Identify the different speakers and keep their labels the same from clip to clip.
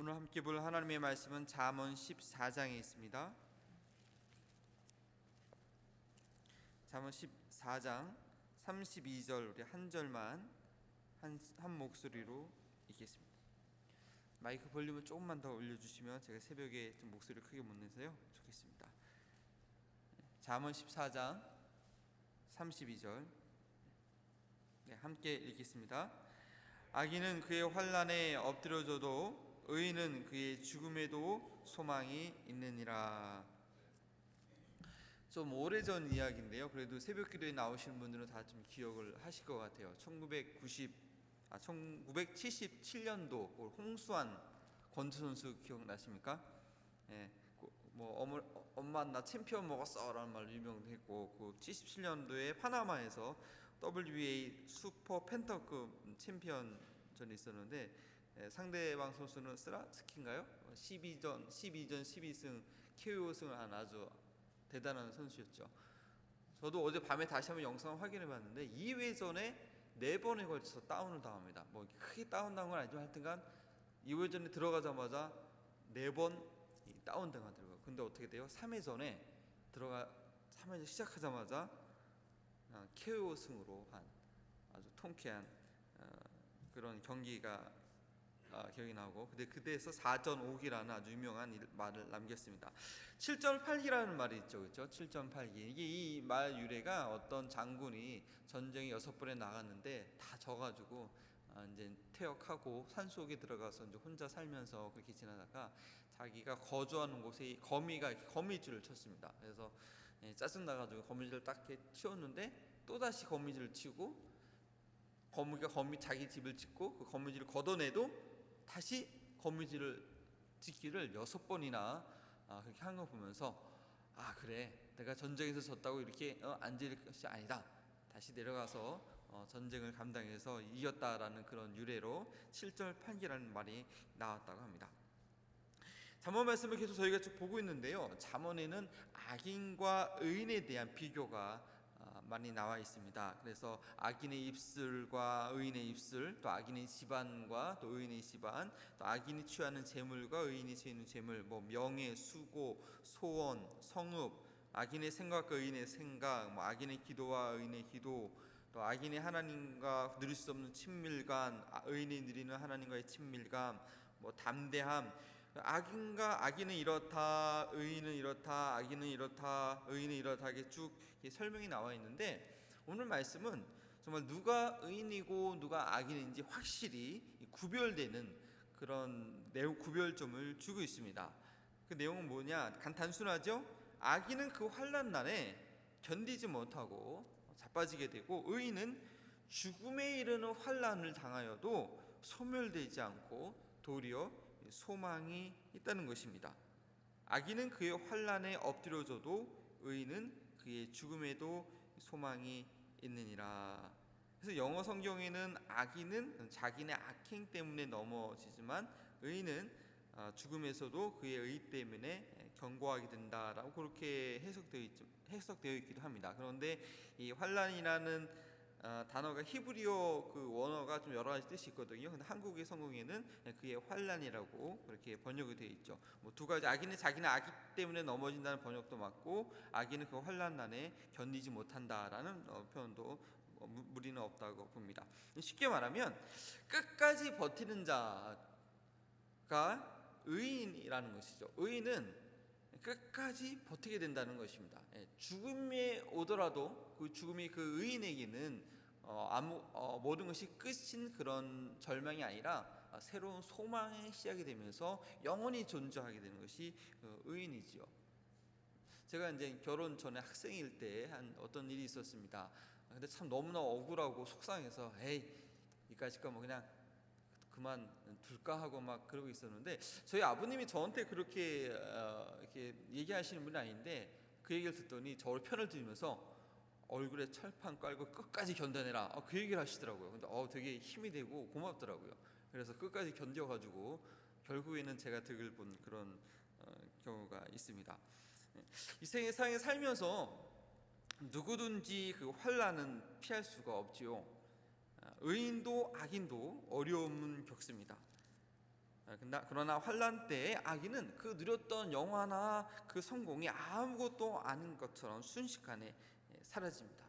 Speaker 1: 오늘 함께 볼 하나님의 말씀은 잠언 14장에 있습니다. 잠언 14장 32절 우리 한 절만 한 목소리로 읽겠습니다. 마이크 볼륨을 조금만 더 올려주시면 제가 새벽에 좀 목소리를 크게 못 내서요 좋겠습니다. 잠언 14장 32절 함께 읽겠습니다. 악인은 그의 환난에 엎드려져도 의인은 그의 죽음에도 소망이 있느니라. 좀 오래전 이야기인데요. 그래도 새벽기도에 나오시는 분들은 다 좀 기억을 하실 것 같아요. 1977년도 홍수환 권투 선수 기억나십니까? 예, 엄마 나 챔피언 먹었어라는 말로 유명했고, 그 77년도에 파나마에서 WBA 슈퍼 펜터급 챔피언전이 있었는데 상대방 선수는 스라스키인가요? 12전 12승 KO승을 한 아주 대단한 선수였죠. 저도 어제 밤에 다시 한번 영상을 확인해 봤는데 2회전에 4번에 걸쳐서 다운을 당합니다. 뭐 크게 다운당한 건 아니지만 하여튼간 2회전에 들어가자마자 4번 다운 당하더라고요. 근데 어떻게 돼요? 3회전에 3회전 시작하자마자 KO승으로 한 아주 통쾌한 그런 경기가 기억이 나고, 근데 그때에서 4전 5기라는 아주 유명한 말을 남겼습니다. 7전 8기라는 말이 있죠, 그렇죠? 7전 8기. 이게 이 말 유래가 어떤 장군이 전쟁에 6번에 나갔는데 다 져가지고 이제 퇴역하고 산속에 들어가서 이제 혼자 살면서 그렇게 지나다가 자기가 거주하는 곳에 거미줄을 쳤습니다. 그래서 짜증 나가지고 거미줄을 딱 치웠는데 또 다시 거미줄을 치고 거미 자기 집을 짓고 그 거미줄을 걷어내도 다시 거미줄을 짓기를 6번이나 그렇게 한 거 보면서 그래, 내가 전쟁에서 졌다고 이렇게 앉을 것이 아니다. 다시 내려가서 전쟁을 감당해서 이겼다라는 그런 유래로 7절 8기라는 말이 나왔다고 합니다. 잠언 말씀을 계속 저희가 쭉 보고 있는데요. 잠언에는 악인과 의인에 대한 비교가 많이 나와 있습니다. 그래서 악인의 입술과 의인의 입술, 또 악인의 집안과 또 의인의 집안, 또 악인이 취하는 재물과 의인이 취하는 재물, 명예, 수고, 소원, 성읍, 악인의 생각과 의인의 생각, 악인의 기도와 의인의 기도, 또 악인의 하나님과 누릴 수 없는 친밀감, 의인이 누리는 하나님과의 친밀감, 담대함. 악인은 이렇다, 의인은 이렇다, 악인은 이렇다, 의인은 이렇다, 이게 쭉 설명이 나와 있는데, 오늘 말씀은 정말 누가 의인이고 누가 악인인지 확실히 구별되는 그런 내용 구별점을 주고 있습니다. 그 내용은 뭐냐? 단순하죠? 악인은 그 환난 날에 견디지 못하고 자빠지게 되고, 의인은 죽음에 이르는 환난을 당하여도 소멸되지 않고 도리어 소망이 있다는 것입니다. 악인은 그의 환난에 엎드려져도 의인은 그의 죽음에도 소망이 있느니라. 그래서 영어 성경에는 악인은 자기네 악행 때문에 넘어지지만 의인은 죽음에서도 그의 의 때문에 견고하게 된다라고 그렇게 해석되어 있기도 합니다. 그런데 이 환난이라는 단어가 히브리어 그 원어가 좀 여러 가지 뜻이 있거든요. 근데 한국의 성경에는 그의 환난이라고 그렇게 번역이 되어 있죠. 두 가지, 악인은 자기는 악이 때문에 넘어진다는 번역도 맞고, 악인은 그 환난난에 견디지 못한다라는 표현도 무리는 없다고 봅니다. 쉽게 말하면 끝까지 버티는 자가 의인이라는 것이죠. 의인은 끝까지 버티게 된다는 것입니다. 죽음이 오더라도 그 죽음이 그 의인에게는 모든 것이 끝인 그런 절망이 아니라 새로운 소망의 시작이 되면서 영원히 존재하게 되는 것이 의인이지요. 제가 이제 결혼 전에 학생일 때 어떤 일이 있었습니다. 근데 참 너무나 억울하고 속상해서 이까짓 거 그냥 그만 둘까 하고 막 그러고 있었는데, 저희 아버님이 저한테 그렇게 이렇게 얘기하시는 분이 아닌데, 그 얘기를 듣더니 저를 편을 들면서 얼굴에 철판 깔고 끝까지 견뎌내라, 그 얘기를 하시더라고요. 근데 되게 힘이 되고 고맙더라고요. 그래서 끝까지 견뎌가지고 결국에는 제가 득을 본 그런 경우가 있습니다. 이 세상에 살면서 누구든지 그 환난은 피할 수가 없지요. 의인도 악인도 어려움은 겪습니다. 그러나 환난 때에 악인은 그 누렸던 영화나 그 성공이 아무것도 아닌 것처럼 순식간에 사라집니다.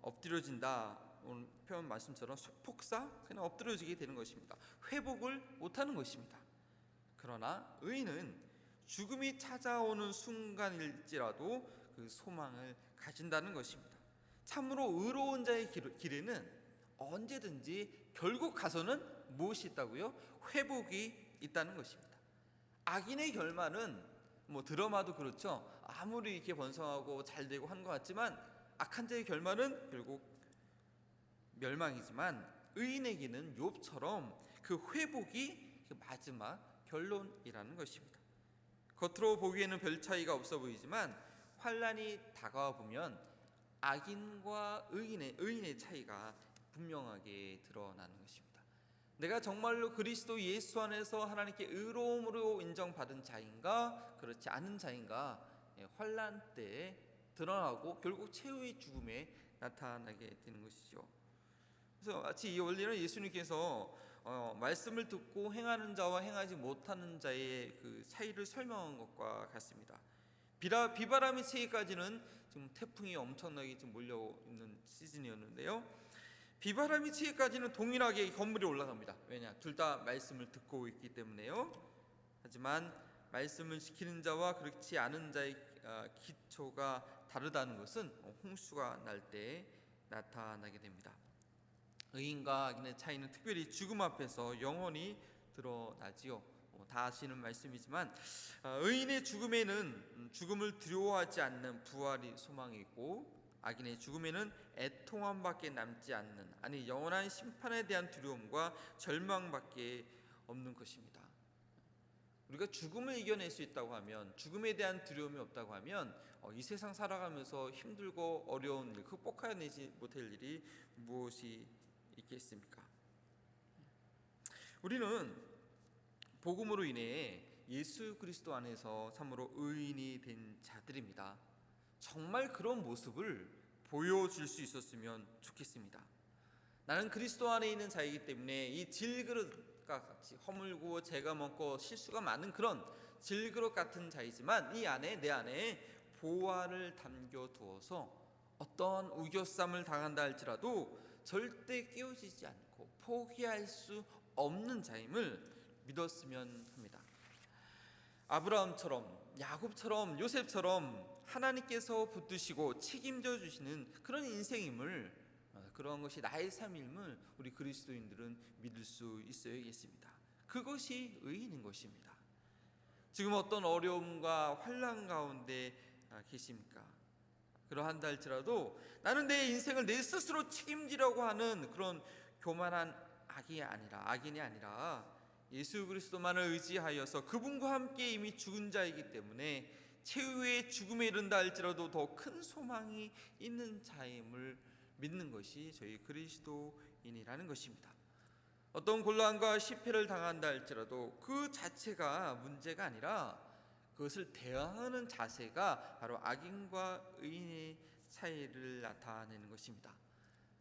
Speaker 1: 엎드려진다, 오늘 표현 말씀처럼 폭사, 그냥 엎드려지게 되는 것입니다. 회복을 못하는 것입니다. 그러나 의인은 죽음이 찾아오는 순간일지라도 그 소망을 가진다는 것입니다. 참으로 의로운 자의 길에는 언제든지 결국 가서는 무엇이 있다고요? 회복이 있다는 것입니다. 악인의 결말은 드라마도 그렇죠. 아무리 이렇게 번성하고 잘 되고 한 것 같지만 악한 자의 결말은 결국 멸망이지만 의인에게는 욥처럼 그 회복이 그 마지막 결론이라는 것입니다. 겉으로 보기에는 별 차이가 없어 보이지만 환난이 다가와 보면 악인과 의인의 차이가 분명하게 드러나는 것입니다. 내가 정말로 그리스도 예수 안에서 하나님께 의로움으로 인정받은 자인가 그렇지 않은 자인가 환난 때에 드러나고 결국 최후의 죽음에 나타나게 되는 것이죠. 그래서 마치 이 원리는 예수님께서 말씀을 듣고 행하는 자와 행하지 못하는 자의 그 차이를 설명한 것과 같습니다. 비바람이 치기까지는 지금 태풍이 엄청나게 지금 몰려있는 시즌이었는데요. 비바람이 치기까지는 동일하게 건물이 올라갑니다. 왜냐? 둘 다 말씀을 듣고 있기 때문에요. 하지만 말씀을 지키는 자와 그렇지 않은 자의 기초가 다르다는 것은 홍수가 날 때 나타나게 됩니다. 의인과 악인의 차이는 특별히 죽음 앞에서 영원히 드러나지요. 다 아시는 말씀이지만 의인의 죽음에는 죽음을 두려워하지 않는 부활이 소망이 있고 악인의 죽음에는 애통함밖에 남지 않는 영원한 심판에 대한 두려움과 절망밖에 없는 것입니다. 우리가 죽음을 이겨낼 수 있다고 하면 죽음에 대한 두려움이 없다고 하면 이 세상 살아가면서 힘들고 어려운 일 극복해내지 못할 일이 무엇이 있겠습니까? 우리는 복음으로 인해 예수 그리스도 안에서 참으로 의인이 된 자들입니다. 정말 그런 모습을 보여줄 수 있었으면 좋겠습니다. 나는 그리스도 안에 있는 자이기 때문에 이 질그릇과 같이 허물고 죄가 많고 실수가 많은 그런 질그릇 같은 자이지만 내 안에 보화를 담겨 두어서 어떤 우겨쌈을 당한다 할지라도 절대 깨어지지 않고 포기할 수 없는 자임을 믿었으면 합니다. 아브라함처럼 야곱처럼 요셉처럼 하나님께서 붙드시고 책임져 주시는 그런 인생임을 그런 것이 나의 삶임을 우리 그리스도인들은 믿을 수 있어야겠습니다. 그것이 의인인 것입니다. 지금 어떤 어려움과 환난 가운데 계십니까? 그러한다 할지라도 나는 내 인생을 내 스스로 책임지려고 하는 그런 교만한 악인이 아니라 예수 그리스도만을 의지하여서 그분과 함께 이미 죽은 자이기 때문에 최후의 죽음에 이른다 할지라도 더 큰 소망이 있는 자임을 믿는 것이 저희 그리스도인이라는 것입니다. 어떤 곤란과 실패를 당한다 할지라도 그 자체가 문제가 아니라 그것을 대항하는 자세가 바로 악인과 의인의 차이를 나타내는 것입니다.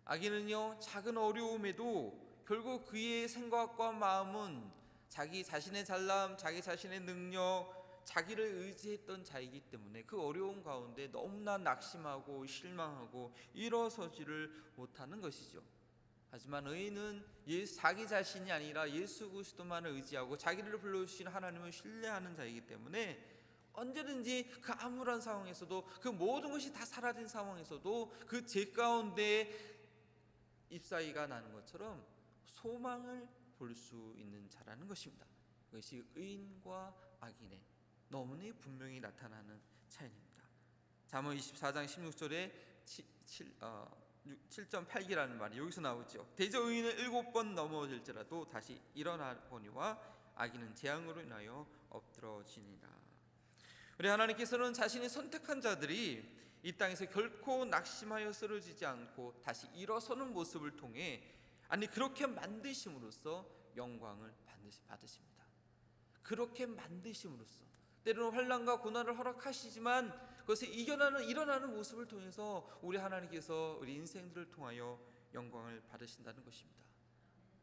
Speaker 1: 악인은요, 작은 어려움에도 결국 그의 생각과 마음은 자기 자신의 잘남, 자기 자신의 능력, 자기를 의지했던 자이기 때문에 그 어려움 가운데 너무나 낙심하고 실망하고 일어서지를 못하는 것이죠. 하지만 의인은 자기 자신이 아니라 예수 그리스도만을 의지하고 자기를 불러주신 하나님을 신뢰하는 자이기 때문에 언제든지 그 암울한 상황에서도 그 모든 것이 다 사라진 상황에서도 그 죄 가운데 잎사귀가 나는 것처럼 소망을 볼 수 있는 자라는 것입니다. 그것이 의인과 악인의 너무나 분명히 나타나는 차이입니다. 잠언 24장 16절에 7.8기라는 말이 여기서 나오죠. 대저 의인은 7번 넘어질지라도 다시 일어나거니와 악인은 재앙으로 인하여 엎드러지니라. 우리 하나님께서는 자신이 선택한 자들이 이 땅에서 결코 낙심하여 쓰러지지 않고 다시 일어서는 모습을 통해 그렇게 만드심으로써 영광을 받으십니다. 그렇게 만드심으로써 때로는 환난과 고난을 허락하시지만 그것을 일어나는 모습을 통해서 우리 하나님께서 우리 인생들을 통하여 영광을 받으신다는 것입니다.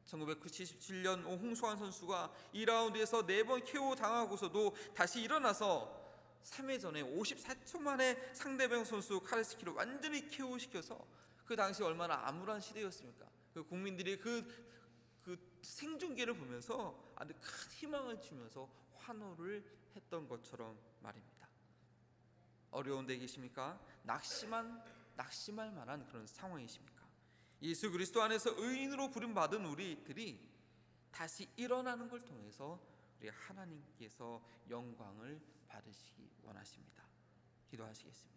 Speaker 1: 1977년 홍수환 선수가 2라운드에서 4번 KO 당하고서도 다시 일어나서 3회전에 54초 만에 상대방 선수 카레스키를 완전히 KO시켜서 그 당시 얼마나 암울한 시대였습니까? 그 국민들이 그 생중계를 보면서 아주 큰 희망을 주면서 환호를 했던 것처럼 말입니다. 어려운 데 계십니까? 낙심할 만한 그런 상황이십니까? 예수 그리스도 안에서 의인으로 부름받은 우리들이 다시 일어나는 걸 통해서 우리 하나님께서 영광을 받으시기 원하십니다. 기도하시겠습니다.